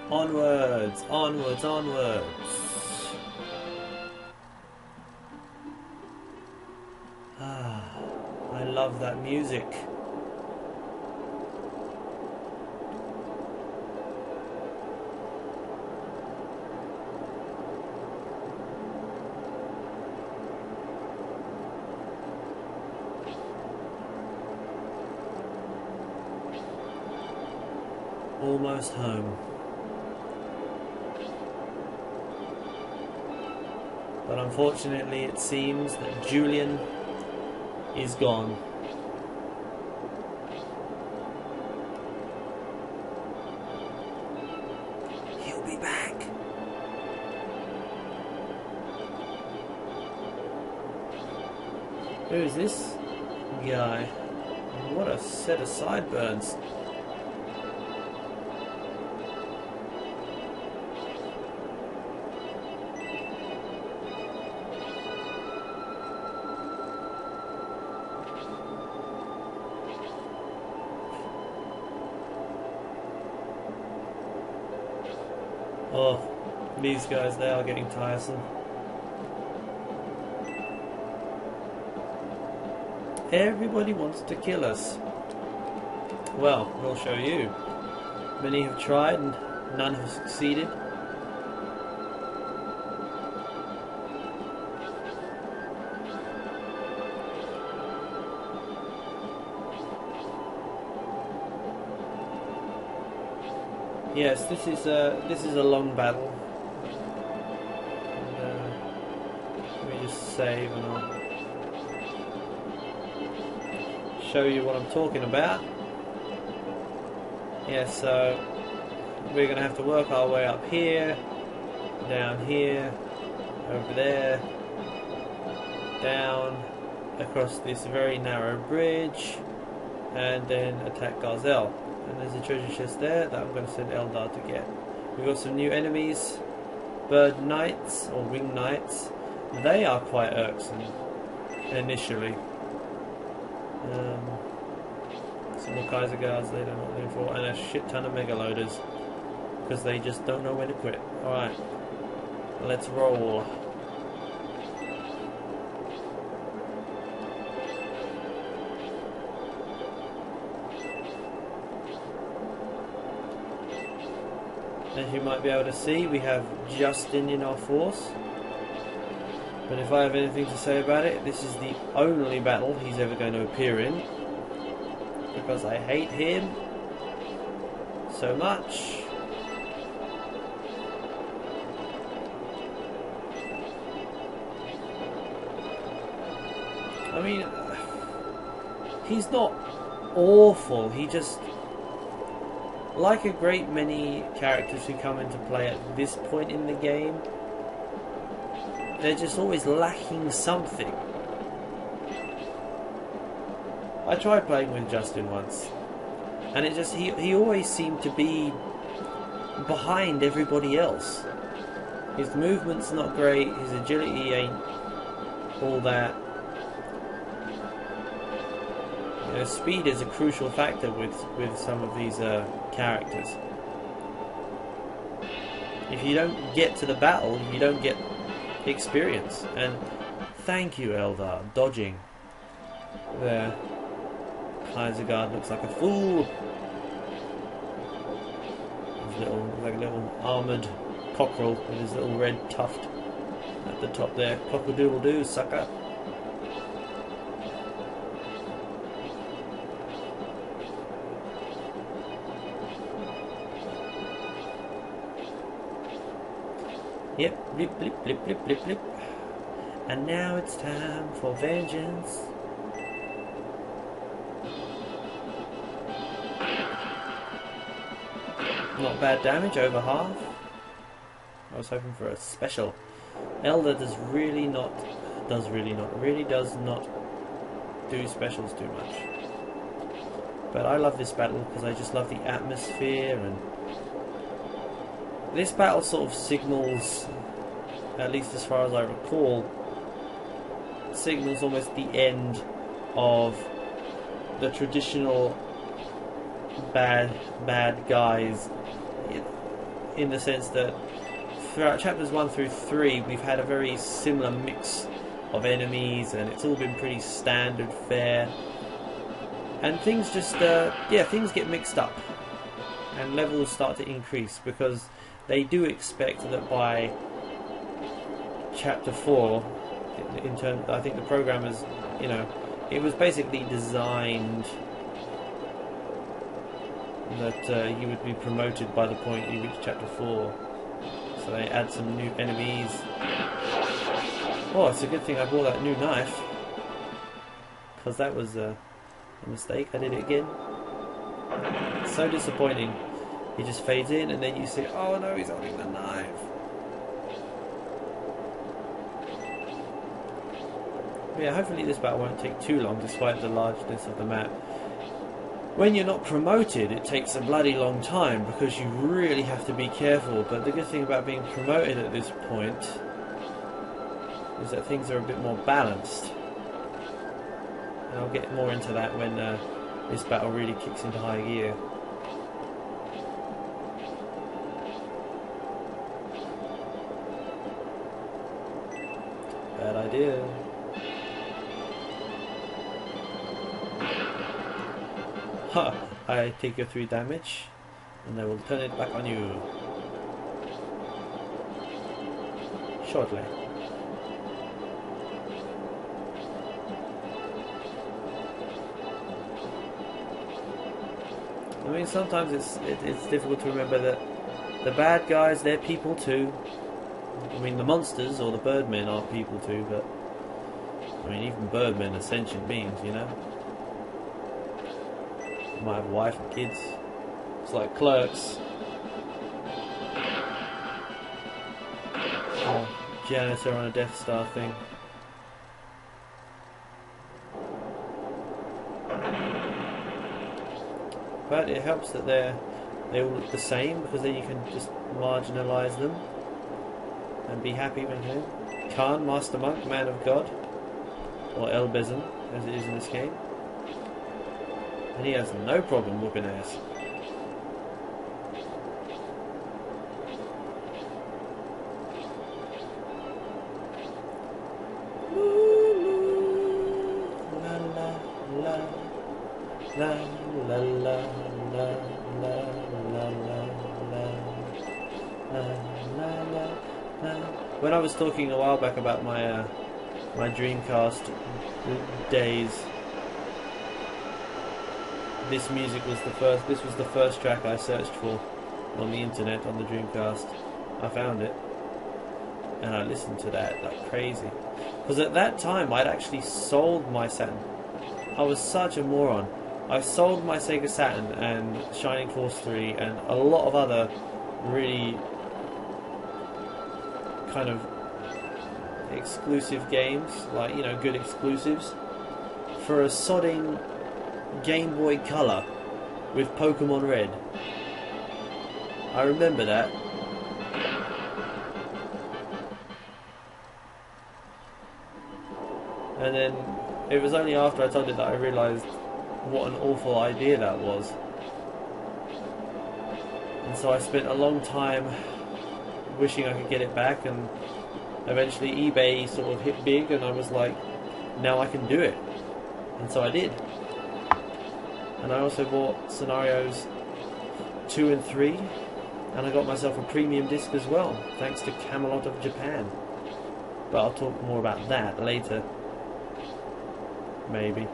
Onwards, onwards, onwards. Ah, I love that music. Almost home. But unfortunately it seems that Julian is gone. He'll be back. Who is this guy? What a set of sideburns. Oh, these guys, they are getting tiresome. Everybody wants to kill us. Well, we'll show you. Many have tried and none have succeeded. Yes, this is a long battle. And, let me just save and I'll show you what I'm talking about. Yeah, so we're going to have to work our way up here, down here, over there, down, across this very narrow bridge, and then attack Garzel. And there's a treasure chest there that I'm going to send Eldar to get. We've got some new enemies, bird knights or ring knights. They are quite irksome initially. Some more Kaiser guards they don't know what they're for, and a shit ton of mega loaders because they just don't know when to quit. Alright, let's roll. As you might be able to see, we have Justin in our force. But if I have anything to say about it, this is the only battle he's ever going to appear in. Because I hate him so much. I mean, he's not awful, he just... Like a great many characters who come into play at this point in the game, they're just always lacking something. I tried playing with Justin once, and it just he always seemed to be behind everybody else. His movement's not great, his agility ain't all that. You know, speed is a crucial factor with some of these characters. If you don't get to the battle, you don't get experience. And thank you, Eldar, dodging there. Kaiserguard looks like a fool. His like a little armoured cockerel with his little red tuft at the top there. Cock-a-doodle-doo, sucker. Yep, blip, blip, blip, blip, blip, blip. And now it's time for vengeance. Not bad damage, over half. I was hoping for a special. Elder really does not do specials too much. But I love this battle because I just love the atmosphere, and this battle sort of signals, at least as far as I recall, signals almost the end of the traditional bad guys. in the sense that throughout chapters 1 through 3 we've had a very similar mix of enemies, and it's all been pretty standard fare, and things just things get mixed up and levels start to increase because they do expect that by chapter 4, in terms, I think the programmers, you know, it was basically designed that you would be promoted by the point you reach chapter 4. So they add some new enemies. Oh, it's a good thing I bought that new knife, because that was a mistake. I did it again. It's so disappointing. He just fades in and then you see, oh no, he's holding the knife. Yeah, hopefully this battle won't take too long despite the largeness of the map. When you're not promoted, it takes a bloody long time because you really have to be careful, but the good thing about being promoted at this point is that things are a bit more balanced. And I'll get more into that when this battle really kicks into high gear. Bad idea. Ha! I take your 3 damage and I will turn it back on you shortly. I mean, sometimes it's difficult to remember that the bad guys, they're people too. I mean, the monsters or the birdmen are people too, but I mean, even birdmen are sentient beings, you know. They might have a wife and kids. It's like Clerks. Or janitor on a Death Star thing. But it helps that they all look the same, because then you can just marginalise them and be happy with him. Khan, Master Monk, Man of God, or El Bezin, as it is in this game. And he has no problem whooping ass. When I was talking a while back about my my Dreamcast days, this music was the first. This was the first track I searched for on the internet on the Dreamcast. I found it, and I listened to that like crazy. Because at that time, I'd actually sold my Saturn. I was such a moron. I sold my Sega Saturn and Shining Force 3 and a lot of other really kind of exclusive games, like, you know, good exclusives, for a sodding Game Boy Color with Pokemon Red. I remember that. And then it was only after I told it that I realised what an awful idea that was. And so I spent a long time wishing I could get it back, and eventually eBay sort of hit big and I was like, now I can do it. And so I did. And I also bought Scenarios 2 and 3, and I got myself a premium disc as well, thanks to Camelot of Japan. But I'll talk more about that later. Maybe.